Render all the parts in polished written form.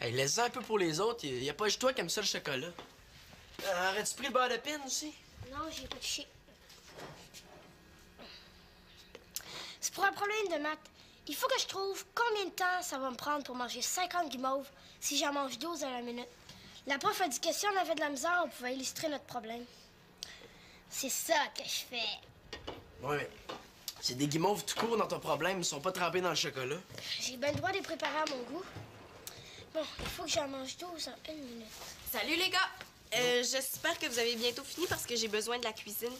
Hey, laisse-en un peu pour les autres. Y a pas juste toi qui aime ça, le chocolat. Aurais-tu pris le beurre de pin aussi? Non, j'ai pas touché. C'est pour un problème de maths. Il faut que je trouve combien de temps ça va me prendre pour manger 50 guimauves si j'en mange 12 à la minute. La prof a dit que si on avait de la misère, on pouvait illustrer notre problème. C'est ça que je fais. Ouais, c'est des guimauves tout court dans ton problème. Ils sont pas trempés dans le chocolat. J'ai bien le droit de les préparer à mon goût. Bon, il faut que j'en mange 12 en 1 minute. Salut les gars! J'espère que vous avez bientôt fini parce que j'ai besoin de la cuisine.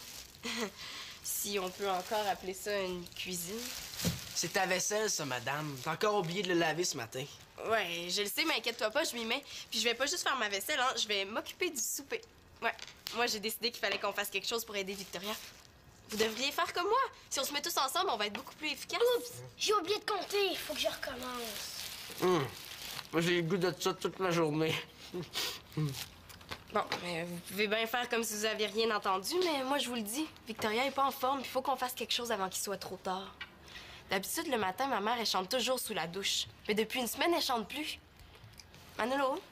Si on peut encore appeler ça une cuisine. C'est ta vaisselle, ça, madame. T'as encore oublié de le laver ce matin. Ouais, je le sais, mais inquiète-toi pas, je m'y mets. Puis je vais pas juste faire ma vaisselle, hein, je vais m'occuper du souper. Ouais, moi j'ai décidé qu'il fallait qu'on fasse quelque chose pour aider Victoria. Vous devriez faire comme moi. Si on se met tous ensemble, on va être beaucoup plus efficace. Oups! J'ai oublié de compter. Il faut que je recommence. Moi, j'ai le goût de ça toute la journée. Bon, mais vous pouvez bien faire comme si vous aviez rien entendu, mais moi je vous le dis, Victoria est pas en forme, il faut qu'on fasse quelque chose avant qu'il soit trop tard. D'habitude, le matin, ma mère, elle chante toujours sous la douche. Mais depuis une semaine, elle chante plus. Manolo,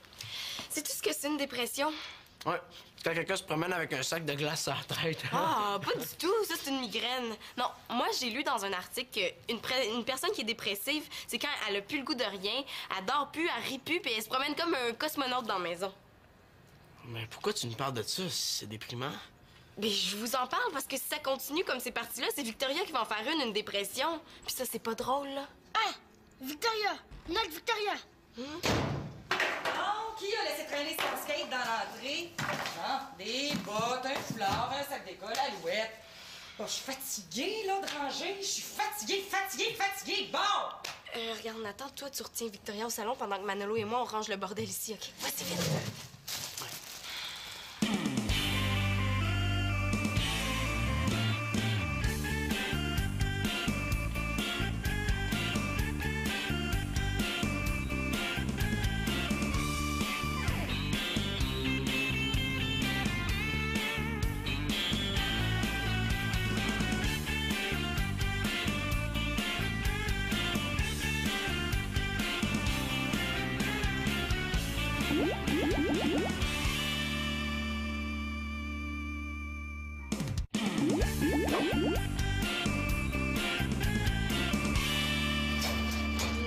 sais-tu ce que c'est une dépression? Ouais, quand quelqu'un se promène avec un sac de glace à la tête. Ah, pas du tout, ça c'est une migraine. Non, moi j'ai lu dans un article qu'une personne qui est dépressive, c'est quand elle a plus le goût de rien, elle dort plus, elle rit plus, puis elle se promène comme un cosmonaute dans la maison. Mais pourquoi tu nous parles de ça? C'est déprimant. Mais je vous en parle parce que si ça continue comme c'est parti là, c'est Victoria qui va en faire une dépression. Puis ça, c'est pas drôle, là. Ah! Victoria! Notre Victoria! Oh, qui a laissé traîner son skate dans l'entrée? Ah, des bottes, un foulard, un sac d'école, alouette. Oh, je suis fatiguée, là, de ranger. Je suis fatiguée. Bon! Regarde, Nathan, toi, tu retiens Victoria au salon pendant que Manolo et moi, on range le bordel ici, OK? Vas-y, vite.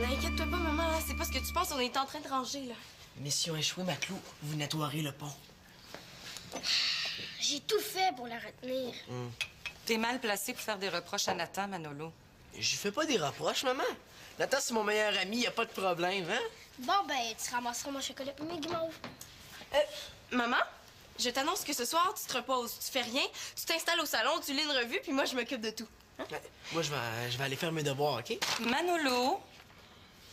N'inquiète-toi pas, maman, hein, c'est pas ce que tu penses, on est en train de ranger, là. Mission échouée, Maclou. Vous nettoierez le pont. J'ai tout fait pour la retenir. T'es mal placé pour faire des reproches à Nathan, Manolo. Je fais pas des reproches, maman. Nathan, c'est mon meilleur ami, y a pas de problème, hein? Bon, ben, tu ramasseras mon chocolat et mes guimauves. Maman, je t'annonce que ce soir, tu te reposes, tu fais rien, tu t'installes au salon, tu lis une revue, puis moi, je m'occupe de tout. Hein? Moi, je vais aller faire mes devoirs, OK? Manolo,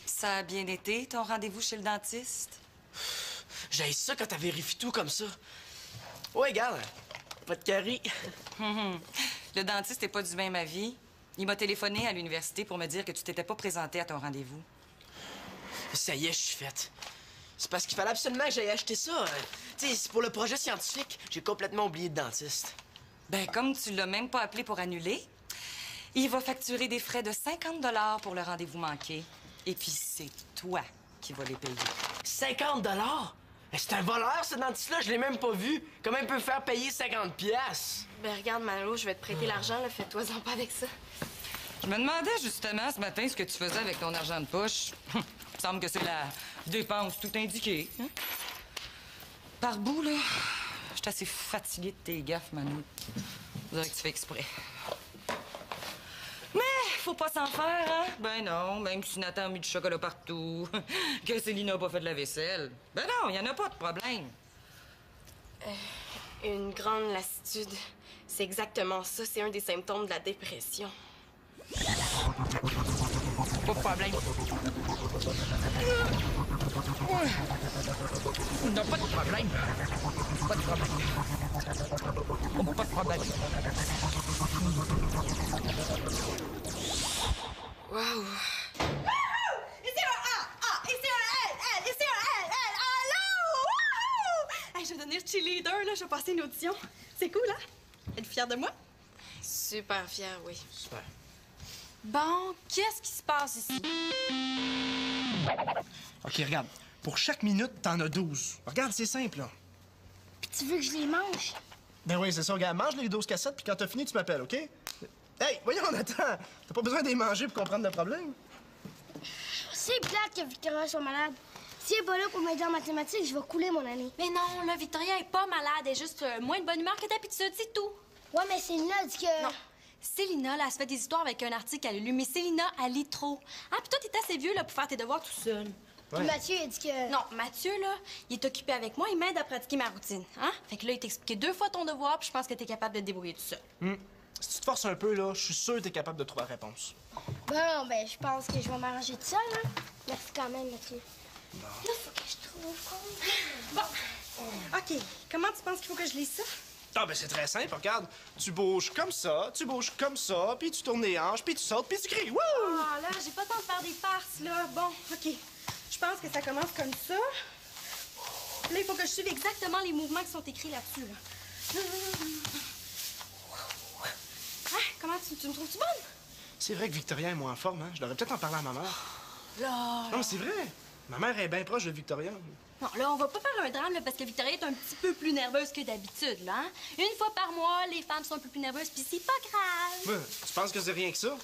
ça a bien été, ton rendez-vous chez le dentiste? J'haïs ça quand t'as vérifié tout comme ça. Ouais, regarde, pas de carie. Le dentiste n'est pas du même avis. Il m'a téléphoné à l'université pour me dire que tu t'étais pas présenté à ton rendez-vous. Ça y est, je suis faite. C'est parce qu'il fallait absolument que j'aille acheter ça. Tu sais, c'est pour le projet scientifique. J'ai complètement oublié le dentiste. Ben, comme tu l'as même pas appelé pour annuler, il va facturer des frais de 50 $ pour le rendez-vous manqué. Et puis, c'est toi qui vas les payer. 50 $? C'est un voleur, ce dentiste-là. Je l'ai même pas vu. Comment il peut faire payer 50 $? Ben regarde, Manolo, je vais te prêter l'argent, là, fais-toi-en pas avec ça. Je me demandais justement ce matin ce que tu faisais avec ton argent de poche. Il me semble que c'est la dépense tout indiquée. Hein? Par bout, là, je suis assez fatiguée de tes gaffes, Manu. On dirait que tu fais exprès. Mais faut pas s'en faire, hein? Ben non, même si Nathan a mis du chocolat partout, que Céline a pas fait de la vaisselle. Ben non, y en a pas de problème. Une grande lassitude, c'est exactement ça, c'est un des symptômes de la dépression. Pas de problème. Non, pas de problème. Pas de problème. Oh, pas de problème. Wow! Hey, je vais devenir cheerleader, là. Je vais passer une audition. C'est cool, hein? Êtes-vous fière de moi? Super fière, oui. Super. Bon, qu'est-ce qui se passe ici? OK, regarde. Pour chaque minute, t'en as 12. Regarde, c'est simple, là. Puis tu veux que je les mange? Ben oui, c'est ça. Regarde, mange les 12 cassettes, puis quand t'as fini, tu m'appelles, OK? Hey, voyons, attends. T'as pas besoin de les manger pour comprendre le problème. C'est plate que Victoria soit malade. Si elle est pas là pour m'aider en mathématiques, je vais couler mon année. Mais non, là, Victoria est pas malade. Elle est juste moins de bonne humeur que d'habitude, c'est tout. Ouais, mais Célina a dit que... Non. Célina, là, elle se fait des histoires avec un article qu'elle a lu, mais Célina, elle lit trop. Ah, puis toi, t'es assez vieux, là, pour faire tes devoirs tout seul. Puis Mathieu, il a dit que... Non, Mathieu, là, il est occupé avec moi, il m'aide à pratiquer ma routine. Hein? Fait que là, il t'a expliqué 2 fois ton devoir, puis je pense que t'es capable de te débrouiller tout seul. Si tu te forces un peu, là, je suis sûr que t'es capable de trouver la réponse. Bon, ben, je pense que je vais m'arranger tout seul, hein. Merci quand même, Mathieu. Là, faut que je trouve quoi. Bon. OK. Comment tu penses qu'il faut que je lise ça? Ah, ben c'est très simple, regarde. Tu bouges comme ça, puis tu tournes les hanches, puis tu sautes, puis tu cries. Wouh! Ah, là, j'ai pas le temps de faire des farces, là. Bon, OK. Je pense que ça commence comme ça. Là, il faut que je suive exactement les mouvements qui sont écrits là-dessus, là. Hein? Comment tu me trouves-tu bonne? C'est vrai que Victoria est moins en forme, hein? Je devrais peut-être en parler à ma mère. Là. Non, c'est vrai. Ma mère est bien proche de Victoria. Non, là, on va pas faire un drame, là, parce que Victoria est un petit peu plus nerveuse que d'habitude, là. Hein? Une fois par mois, les femmes sont un peu plus nerveuses, puis c'est pas grave. Ouais, tu penses que c'est rien que ça?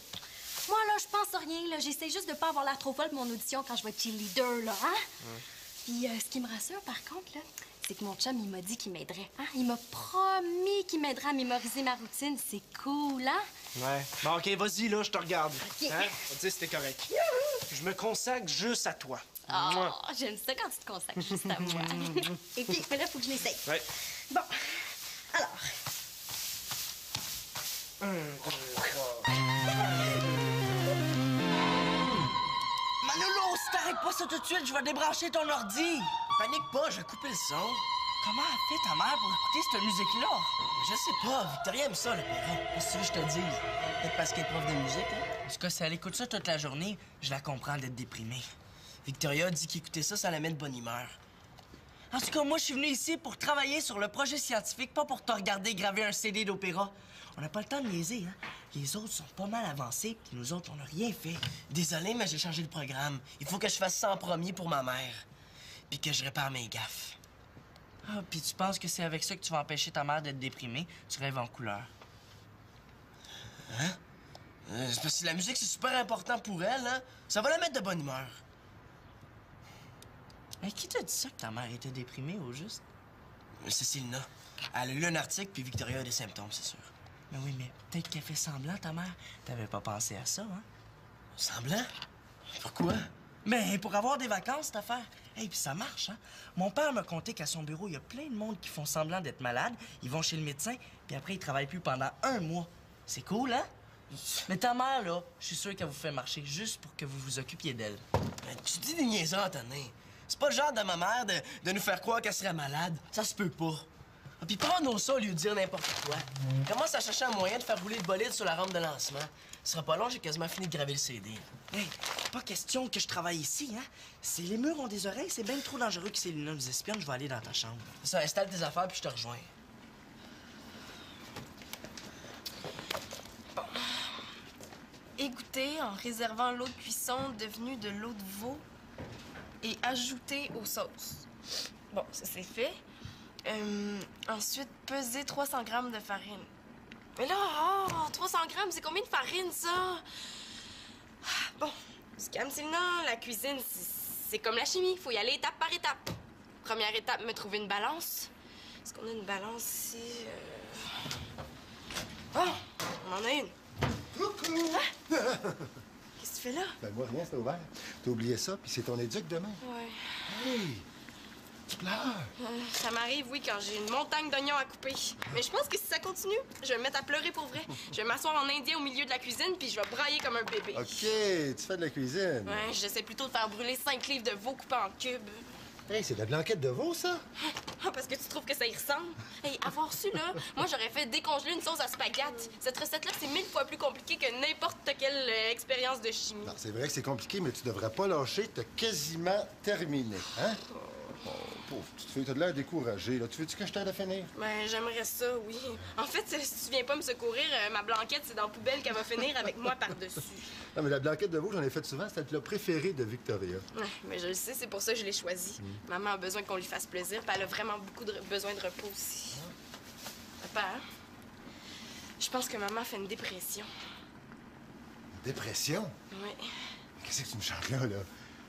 Moi, là, je pense à rien, là. J'essaie juste de pas avoir l'air trop folle pour mon audition quand je vais être cheerleader, là, hein? Ouais. Puis, ce qui me rassure, par contre, là, c'est que mon chum, il m'a dit qu'il m'aiderait, hein? Il m'a promis qu'il m'aiderait à mémoriser ma routine. C'est cool, hein? Ouais. Bon, OK, vas-y, là, je te regarde. OK. Hein? On te dit si t'es correct. Je me consacre juste à toi. Oh, j'aime ça quand tu te consacres juste à moi. Et puis, mais là, faut que je l'essaye. Ouais. Bon, alors... Manolo, si t'arrêtes pas ça tout de suite, je vais débrancher ton ordi. Panique pas, je vais couper le son. Comment a fait ta mère pour écouter cette musique-là? Je sais pas, Victoria aime ça, l'opéra. Qu'est-ce que tu veux que je te dise? Peut-être parce qu'elle est prof de musique, hein? En tout cas, si elle écoute ça toute la journée, je la comprends d'être déprimée. Victoria dit qu'écouter ça, ça la met de bonne humeur. En tout cas, moi, je suis venu ici pour travailler sur le projet scientifique, pas pour te regarder graver un CD d'opéra. On n'a pas le temps de niaiser, hein? Les autres sont pas mal avancés, puis nous autres, on n'a rien fait. Désolé, mais j'ai changé le programme. Il faut que je fasse ça en premier pour ma mère. Puis que je répare mes gaffes. Ah, puis tu penses que c'est avec ça que tu vas empêcher ta mère d'être déprimée? Tu rêves en couleur. Hein? C'est parce que la musique, c'est super important pour elle, hein? Ça va la mettre de bonne humeur. Mais qui t'a dit ça que ta mère était déprimée, au juste? C'est Célina. Elle a lu un article, puis Victoria a des symptômes, c'est sûr. Mais oui, mais peut-être qu'elle fait semblant, ta mère. T'avais pas pensé à ça, hein? Semblant? Pourquoi? Mais pour avoir des vacances, cette affaire. Hey, puis ça marche, hein? Mon père m'a conté qu'à son bureau, il y a plein de monde qui font semblant d'être malades. Ils vont chez le médecin, puis après, ils travaillent plus pendant 1 mois. C'est cool, hein? Mais ta mère, là, je suis sûr qu'elle vous fait marcher juste pour que vous vous occupiez d'elle. Ben, tu dis des niaiseries, Antonin. C'est pas le genre de ma mère de nous faire croire qu'elle serait malade. Ça se peut pas. Ah, puis prends-nous ça au lieu de dire n'importe quoi. Commence à chercher un moyen de faire rouler le bolide sur la rampe de lancement. Ce sera pas long, j'ai quasiment fini de graver le CD. Hey, pas question que je travaille ici, hein? Si les murs ont des oreilles, c'est bien trop dangereux que Célina nous espionne. Je vais aller dans ta chambre. Ça, installe tes affaires puis je te rejoins. Égoutter en réservant l'eau de cuisson devenue de l'eau de veau et ajouter aux sauces. Bon, ça c'est fait. Ensuite, peser 300 grammes de farine. Mais là, 300 grammes, c'est combien de farine, ça? Bon, du calme, la cuisine, c'est comme la chimie. Faut y aller étape par étape. Première étape, me trouver une balance. Est-ce qu'on a une balance ici? Oh, on en a une. Coucou! Qu'est-ce que tu fais là? Ben moi, rien, c'est ouvert. T'as oublié ça, puis c'est ton éduc demain. Ouais. Hey! Tu pleures? Ça m'arrive, oui, quand j'ai une montagne d'oignons à couper. Mais je pense que si ça continue, je vais me mettre à pleurer pour vrai. Je vais m'asseoir en indien au milieu de la cuisine, puis je vais brailler comme un bébé. OK, tu fais de la cuisine. Ouais, j'essaie plutôt de faire brûler 5 livres de veau coupés en cubes. Hey, c'est de la blanquette de veau, ça? Ah, parce que tu trouves que ça y ressemble? Hey, avoir su, là, moi, j'aurais fait décongeler une sauce à spaghetti. Cette recette-là, c'est 1000 fois plus compliqué que n'importe quelle expérience de chimie. Non, c'est vrai que c'est compliqué, mais tu devrais pas lâcher. T'as quasiment terminé, hein? Oh, pauvre petite fille, t'as de l'air découragée, là. Tu veux-tu que je t'aide à finir? Ben, j'aimerais ça, oui. En fait, si tu viens pas me secourir, ma blanquette, c'est dans la poubelle qu'elle va finir avec moi par-dessus. Non, mais la blanquette de veau, j'en ai fait souvent. C'était le plat préféré de Victoria. Ouais, mais je le sais, c'est pour ça que je l'ai choisi. Maman a besoin qu'on lui fasse plaisir, puis elle a vraiment beaucoup besoin de repos aussi. Papa, hein? Je pense que maman fait une dépression. Dépression? Oui. Qu'est-ce que tu me chantes là?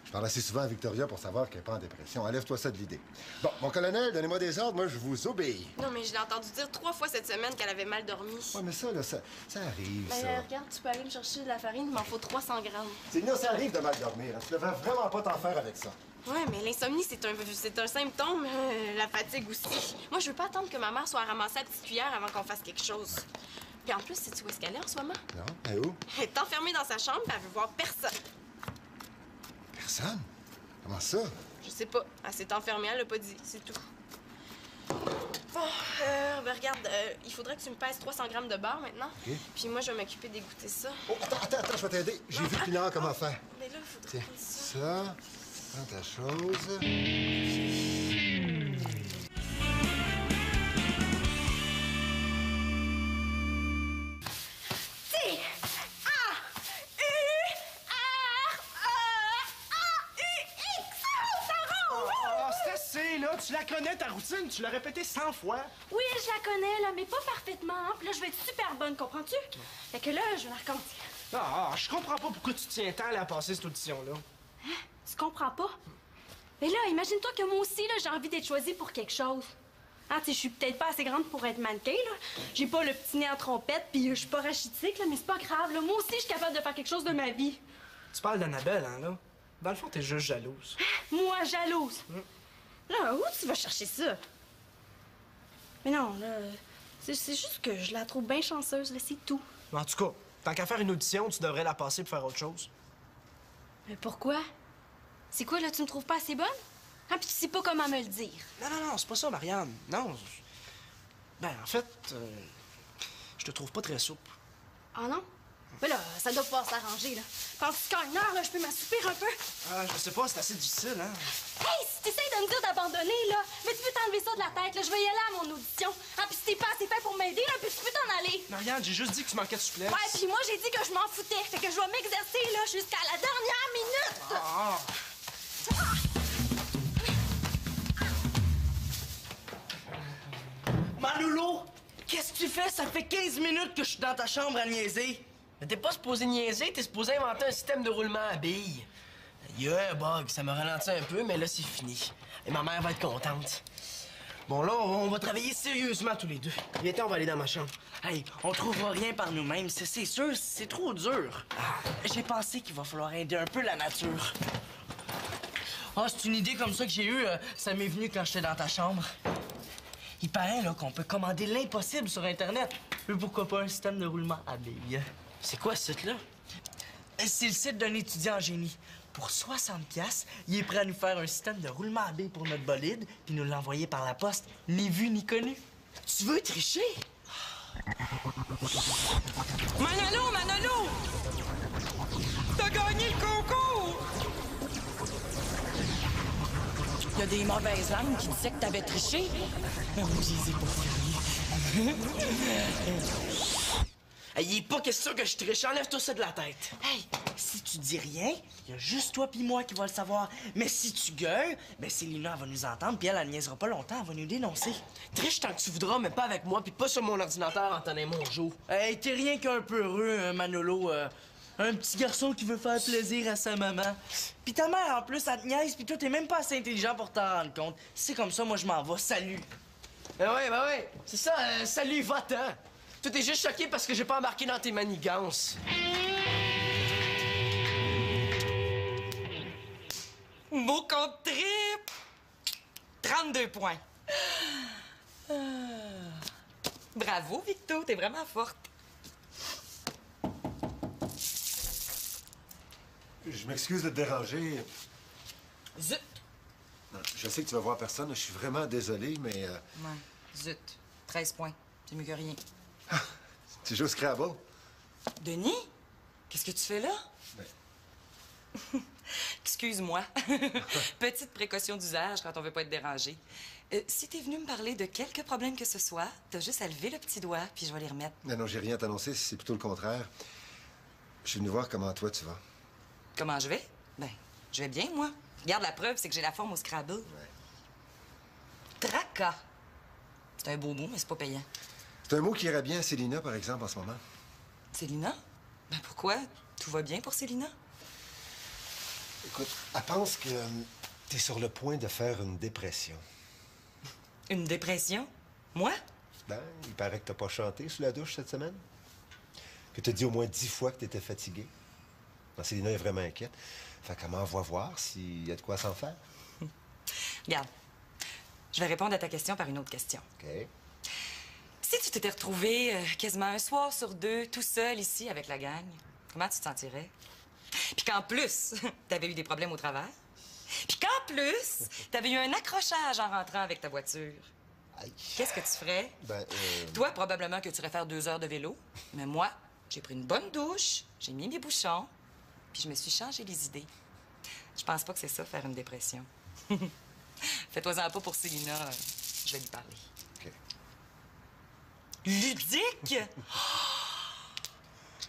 Je parle assez souvent à Victoria pour savoir qu'elle n'est pas en dépression. Enlève-toi ça de l'idée. Bon, mon colonel, donnez-moi des ordres, moi, je vous obéis. Non, mais je l'ai entendu dire 3 fois cette semaine qu'elle avait mal dormi. Ouais, mais ça, là, ça arrive, Ben, ça. regarde, tu peux aller me chercher de la farine, il m'en faut 300 grammes. C'est non, ça arrive de mal dormir. Hein. Tu devrais vraiment pas t'en faire avec ça. Ouais, mais l'insomnie, c'est un symptôme. La fatigue aussi. Moi, je veux pas attendre que ma mère soit ramassée à la petite cuillère avant qu'on fasse quelque chose. Puis en plus, sais-tu où est-ce qu'elle est en ce moment? Non? Elle est où? Elle est enfermée dans sa chambre, puis elle veut voir personne. Personne? Comment ça? Je sais pas. Elle s'est enfermée, elle l'a pas dit. C'est tout. Bon, ben regarde, il faudrait que tu me pèses 300 grammes de beurre maintenant. OK. Puis moi, je vais m'occuper d'égoutter ça. Oh, attends, je vais t'aider. J'ai vu Pinard comment faire. Mais là, il faudrait Tiens, prendre ça. ça. Prends ta chose. Tu la connais, ta routine, tu l'as répété 100 fois. Oui, je la connais, là, mais pas parfaitement. Hein? Puis là, je vais être super bonne, comprends-tu? Fait que là, je vais la raconter. Je comprends pas pourquoi tu tiens tant à la passer, cette audition-là. Hein? Tu comprends pas? Mais là, imagine-toi que moi aussi, là, j'ai envie d'être choisie pour quelque chose. Hein, tu sais, je suis peut-être pas assez grande pour être mannequin, là. J'ai pas le petit nez en trompette, puis je suis pas rachitique, là, mais c'est pas grave, là. Moi aussi, je suis capable de faire quelque chose de ma vie. Tu parles d'Annabelle, hein, là? Dans le fond, t'es juste jalouse. Moi, jalouse. Là, où tu vas chercher ça? Mais non, là, c'est juste que je la trouve bien chanceuse, là, c'est tout. En tout cas, tant qu'à faire une audition, tu devrais la passer pour faire autre chose. Mais pourquoi? C'est quoi, là, tu me trouves pas assez bonne? Ah, puis tu sais pas comment me le dire. Non, c'est pas ça, Marianne. Non. Ben, en fait, je te trouve pas très souple. Ah non? Mais là, ça doit pouvoir s'arranger, là. Penses-tu qu'en une heure, là, je peux m'assoupir un peu? Je sais pas, c'est assez difficile, hein? Hey, si t'essayes de me dire d'abandonner, là, mais tu peux t'enlever ça de la tête, là. Je vais y aller à mon audition. Ah, puis si t'es pas assez fait pour m'aider, là, puis tu peux t'en aller. Marianne, j'ai juste dit que tu manquais de souplesse. Ouais, puis moi, j'ai dit que je m'en foutais. Fait que je vais m'exercer, là, jusqu'à la dernière minute. Manolo, qu'est-ce que tu fais? Ça fait 15 minutes que je suis dans ta chambre à niaiser. Mais t'es pas supposé niaiser, t'es supposé inventer un système de roulement à billes. Il y a eu un bug, ça m'a ralenti un peu, mais là, c'est fini. Et ma mère va être contente. Bon, là, on va travailler sérieusement tous les deux. Viens, on va aller dans ma chambre. Hey, on trouvera rien par nous-mêmes, c'est sûr, c'est trop dur. J'ai pensé qu'il va falloir aider un peu la nature. C'est une idée comme ça que j'ai eue, ça m'est venu quand j'étais dans ta chambre. Il paraît là qu'on peut commander l'impossible sur Internet. Mais pourquoi pas un système de roulement à billes? C'est quoi ce site-là? C'est le site d'un étudiant en génie. Pour 60$, il est prêt à nous faire un système de roulement à billes pour notre bolide, puis nous l'envoyer par la poste, ni vu ni connu. Tu veux tricher? Manolo! T'as gagné le concours! Il y a des mauvaises langues qui disaient que t'avais triché. Mais moi, je les ai pas fait. Hey, il est pas question que je triche, enlève-toi ça de la tête. Hey, si tu dis rien, il y a juste toi pis moi qui va le savoir. Mais si tu gueules, ben Célina va nous entendre, puis elle niaisera pas longtemps, elle va nous dénoncer. Triche tant que tu voudras, mais pas avec moi, puis pas sur mon ordinateur en tenant mon jour. Hey, t'es rien qu'un peu heureux, Manolo. Un petit garçon qui veut faire plaisir à sa maman. Puis ta mère, en plus, elle te niaise, puis toi, t'es même pas assez intelligent pour t'en rendre compte. Si c'est comme ça, moi, je m'en vais. Salut. Ben ouais. C'est ça, salut, va-t'en. Toi, t'es juste choqué parce que j'ai pas embarqué dans tes manigances. Beau compte trip! 32 points. Bravo, Victo, t'es vraiment forte. Je m'excuse de te déranger. Zut! Non, je sais que tu vas voir personne. Je suis vraiment désolé, mais... Ouais, zut. 13 points. C'est mieux que rien. Tu joues au Scrabble? Denis? Qu'est-ce que tu fais là? Ben. Qu'est-ce excuse-moi. Petite précaution d'usage quand on veut pas être dérangé. Si t'es venu me parler de quelque problème que ce soit, t'as juste à lever le petit doigt, puis je vais les remettre. Non, non, j'ai rien à t'annoncer, c'est plutôt le contraire. Je suis venu voir comment toi tu vas. Comment je vais? Ben, je vais bien, moi. Regarde, la preuve, c'est que j'ai la forme au Scrabble. Ouais. Tracas. C'est un beau mot, mais c'est pas payant. C'est un mot qui irait bien à Célina, par exemple, en ce moment. Célina? Ben pourquoi? Tout va bien pour Célina? Écoute, elle pense que t'es sur le point de faire une dépression. Une dépression? Moi? Ben, il paraît que t'as pas chanté sous la douche cette semaine. Que t'as dit au moins 10 fois que t'étais fatigué. Ben, Célina est vraiment inquiète. Fait comment on va voir s'il y a de quoi s'en faire. Regarde, je vais répondre à ta question par une autre question. OK. Si tu t'étais retrouvé quasiment un soir sur deux, tout seul ici avec la gang, comment tu te sentirais? Puis qu'en plus, t'avais eu des problèmes au travail. Puis qu'en plus, t'avais eu un accrochage en rentrant avec ta voiture. Aïe. Qu'est-ce que tu ferais? Ben, Toi, probablement que tu irais faire 2 heures de vélo. Mais moi, j'ai pris une bonne douche, j'ai mis mes bouchons, puis je me suis changé les idées. Je pense pas que c'est ça, faire une dépression. Fais-toi-en pas pour Célina. Je vais lui parler. OK. Ludique?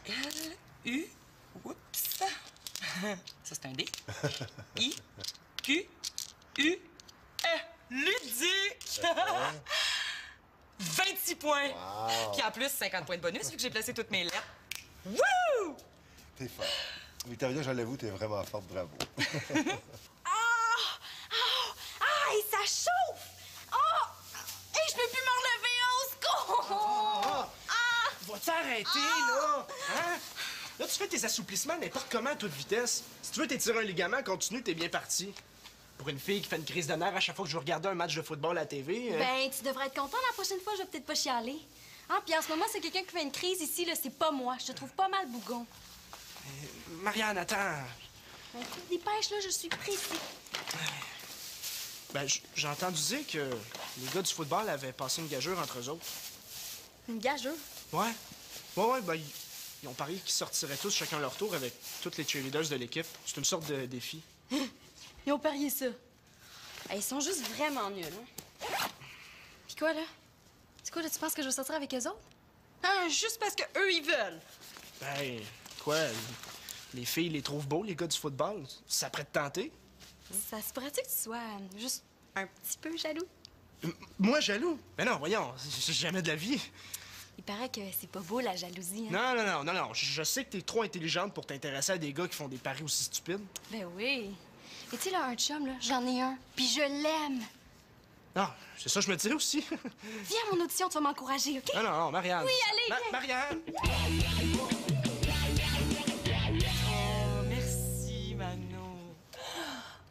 L-U... Oups. Ça, c'est un D. I-Q-U-E. Ludique! 26 points! Wow. Puis en plus, 50 points de bonus vu que j'ai placé toutes mes lettres. Wouh! T'es fort. Victoria, je l'avoue, t'es vraiment forte, bravo. Et ça chauffe! Oh! Et je peux plus me relever, au secours! Va-tu arrêter, là? Hein? Là, tu fais tes assouplissements n'importe comment à toute vitesse. Si tu veux t'étirer un ligament, continue, t'es bien parti. Pour une fille qui fait une crise de nerfs à chaque fois que je veux regarder un match de football à la TV... Ben, tu devrais être content. La prochaine fois, je vais peut-être pas chialer. Ah, puis en ce moment, c'est quelqu'un qui fait une crise ici, là, c'est pas moi. Je te trouve pas mal bougon. Marianne, attends. Ben, dépêche, là, je suis pressée. Ben, j'ai entendu dire que les gars du football avaient passé une gageure entre eux autres. Une gageure? Ouais. Ouais, ben, ils ont parié qu'ils sortiraient tous chacun leur tour avec toutes les cheerleaders de l'équipe. C'est une sorte de défi. Ils ont parié ça. Ils sont juste vraiment nuls, hein? Puis quoi, là? C'est quoi, là, tu penses que je vais sortir avec eux autres? Hein, juste parce que eux ils veulent. Ben, quoi? Les filles les trouvent beaux, les gars du football. Ça pourrait te tenter? Ça se pourrait-tu que tu sois juste un petit peu jaloux? Moi, jaloux? Ben non, voyons, c'est jamais de la vie. Il paraît que c'est pas beau, la jalousie, hein? Non. Je sais que t'es trop intelligente pour t'intéresser à des gars qui font des paris aussi stupides. Ben oui. Et tu sais, là, un chum, là, j'en ai un, puis je l'aime. Non, c'est ça, je me dirais aussi. Viens à mon audition, tu vas m'encourager, OK? Non, Marianne. Oui, allez, viens. Marianne! Oh, merci, Mano.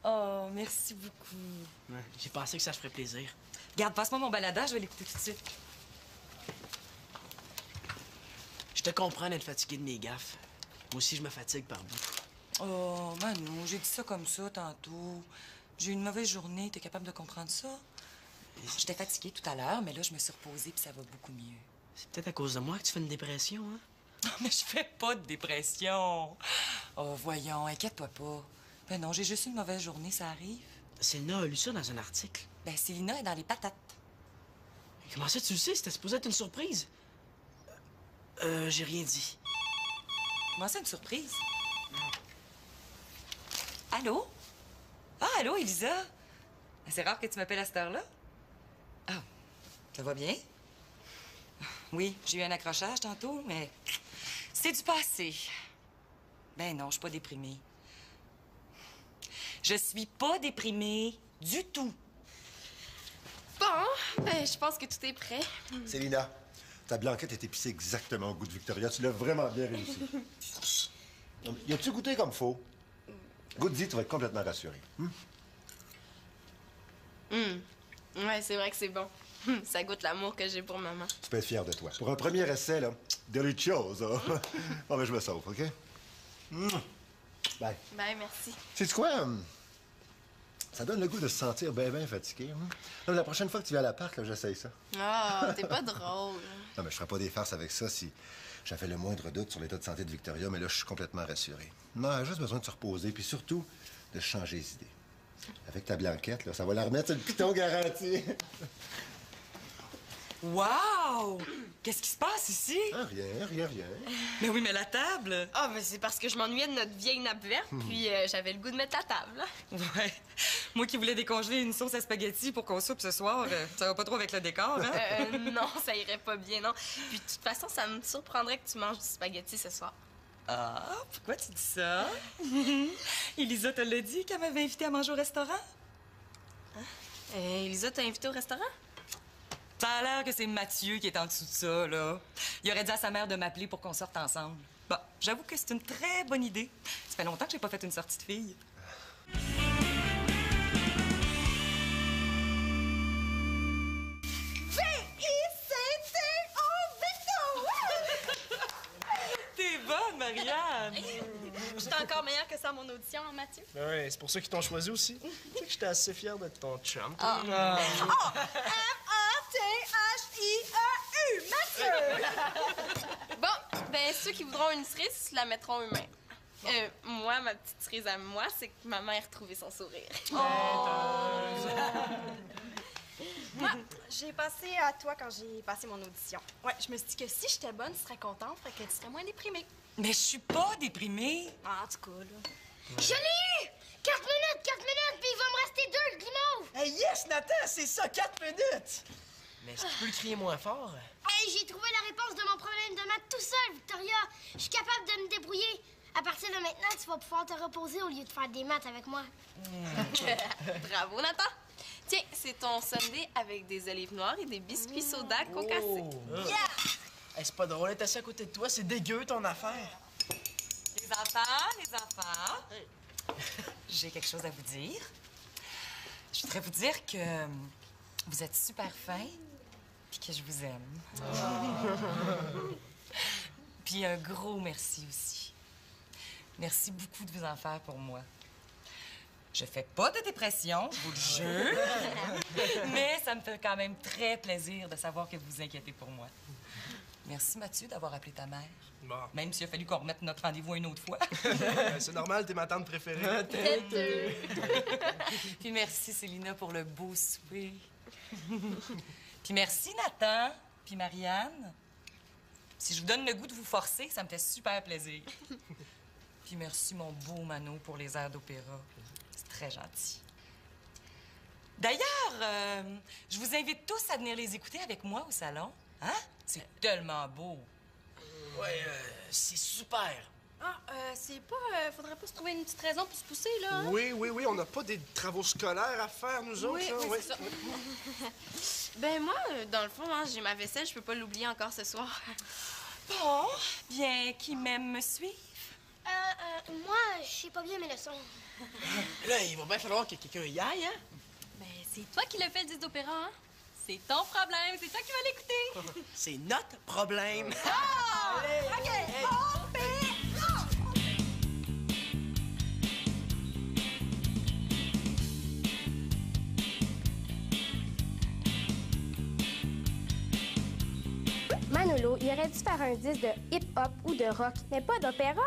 Oh, merci beaucoup. Ouais, j'ai pensé que ça te ferait plaisir. Garde, passe-moi mon baladeur, je vais l'écouter tout de suite. Je te comprends d'être fatigué de mes gaffes. Moi aussi, je me fatigue par bout. Oh, Mano, j'ai dit ça comme ça tantôt. J'ai eu une mauvaise journée, t'es capable de comprendre ça? J'étais fatiguée tout à l'heure, mais là, je me suis reposée puis ça va beaucoup mieux. C'est peut-être à cause de moi que tu fais une dépression, hein? Non, mais je fais pas de dépression. Oh, voyons, inquiète-toi pas. Ben non, j'ai juste eu une mauvaise journée, ça arrive. Célina a lu ça dans un article. Ben, Célina est dans les patates. Comment ça, tu le sais? C'était supposé être une surprise. J'ai rien dit. Comment ça, une surprise? Allô? Ah, allô, Elisa? C'est rare que tu m'appelles à cette heure-là. Ah, ça va bien? Oui, j'ai eu un accrochage tantôt, mais c'est du passé. Ben non, je suis pas déprimée. Je suis pas déprimée du tout. Bon, ben, je pense que tout est prêt. Célina, ta blanquette est épicée exactement au goût de Victoria. Tu l'as vraiment bien réussi. Y a-tu goûté comme faux? Goûte-y, tu vas être complètement rassuré. Ouais, c'est vrai que c'est bon. Ça goûte l'amour que j'ai pour maman. Tu peux être fier de toi. Pour un premier essai, là, delicioso. Bon, ben, je me sauve, OK? Bye. Ben, merci. Sais-tu quoi? Ça donne le goût de se sentir bien fatigué. Non, la prochaine fois que tu viens à l'appart, j'essaye ça. Ah, t'es pas drôle. Non, mais je ferais pas des farces avec ça si j'avais le moindre doute sur l'état de santé de Victoria, mais là, je suis complètement rassuré. Non, elle a juste besoin de se reposer, puis surtout, de changer les idées. Avec ta blanquette, là, ça va la remettre sur le piton garanti. Wow! Qu'est-ce qui se passe ici? Ah, rien. Mais oui, mais la table! Ah, mais c'est parce que je m'ennuyais de notre vieille nappe verte, puis j'avais le goût de mettre la table. Ouais. Moi qui voulais décongeler une sauce à spaghetti pour qu'on soupe ce soir, ça va pas trop avec le décor, hein? Non, ça irait pas bien, non. Puis de toute façon, ça me surprendrait que tu manges du spaghetti ce soir. Ah, pourquoi tu dis ça? Elisa te l'a dit qu'elle m'avait invité à manger au restaurant? Elisa t'a invité au restaurant? Ça a l'air que c'est Mathieu qui est en dessous de ça, là. Il aurait dit à sa mère de m'appeler pour qu'on sorte ensemble. Bon, j'avoue que c'est une très bonne idée. Ça fait longtemps que j'ai pas fait une sortie de filles. T'es bonne, Marianne! J'étais encore meilleure que ça à mon audition, hein, Mathieu. Ouais, c'est pour ça qu'ils t'ont choisi aussi. Tu sais que j'étais assez fier de ton chum. M-A-T-H-I-E-U, Mathieu! Bon, ben ceux qui voudront une cerise la mettront eux-mêmes. Moi, ma petite cerise à moi, c'est que ma mère a retrouvé son sourire. Moi, j'ai pensé à toi quand j'ai passé mon audition. Ouais, je me suis dit que si j'étais bonne, tu serais contente, fait que tu serais moins déprimée. Mais je suis pas déprimée. Ah, en tout cas, là. Je l'ai eu! 4 minutes, puis il va me rester 2 guimauves! Hey, yes, Nathan, c'est ça, 4 minutes! Mais est-ce que tu peux le crier moins fort? Hey, j'ai trouvé la réponse de mon problème de maths tout seul, Victoria. Je suis capable de me débrouiller. À partir de maintenant, tu vas pouvoir te reposer au lieu de faire des maths avec moi. Bravo, Nathan! Tiens, c'est ton sundae avec des olives noires et des biscuits soda concassés. Yeah! Hey, c'est pas drôle, être assis à côté de toi, c'est dégueu ton affaire. Les enfants, j'ai quelque chose à vous dire. Je voudrais vous dire que vous êtes super fins puis que je vous aime. Puis un gros merci aussi. Merci beaucoup de vous en faire pour moi. Je fais pas de dépression, je vous le jure, mais ça me fait quand même très plaisir de savoir que vous vous inquiétez pour moi. Merci, Mathieu, d'avoir appelé ta mère. Bon. Même s'il a fallu qu'on remette notre rendez-vous une autre fois. C'est normal, t'es ma tante préférée. Puis merci, Célina, pour le beau souper. Puis merci, Nathan, puis Marianne. Si je vous donne le goût de vous forcer, ça me fait super plaisir. Puis merci, mon beau Mano, pour les airs d'opéra. C'est très gentil. D'ailleurs, je vous invite tous à venir les écouter avec moi au salon. Hein? C'est tellement beau. Ouais, c'est super. Ah, c'est pas... faudrait pas se trouver une petite raison pour se pousser, là, hein? Oui, on n'a pas des travaux scolaires à faire, nous autres. Oui, là, oui, ouais. c'est ça. Ben moi, dans le fond, hein, j'ai ma vaisselle, je peux pas l'oublier encore ce soir. Bon, bien, qui m'aime me suivre? Moi, je sais pas bien mes leçons. Là, il va bien falloir que quelqu'un y aille, hein? Ben, c'est toi qui l'as fait, le disque d'opéra, hein? C'est ton problème, c'est toi qui vas l'écouter. C'est notre problème. OK, Manolo, il aurait dû faire un disque de hip-hop ou de rock, mais pas d'opéra!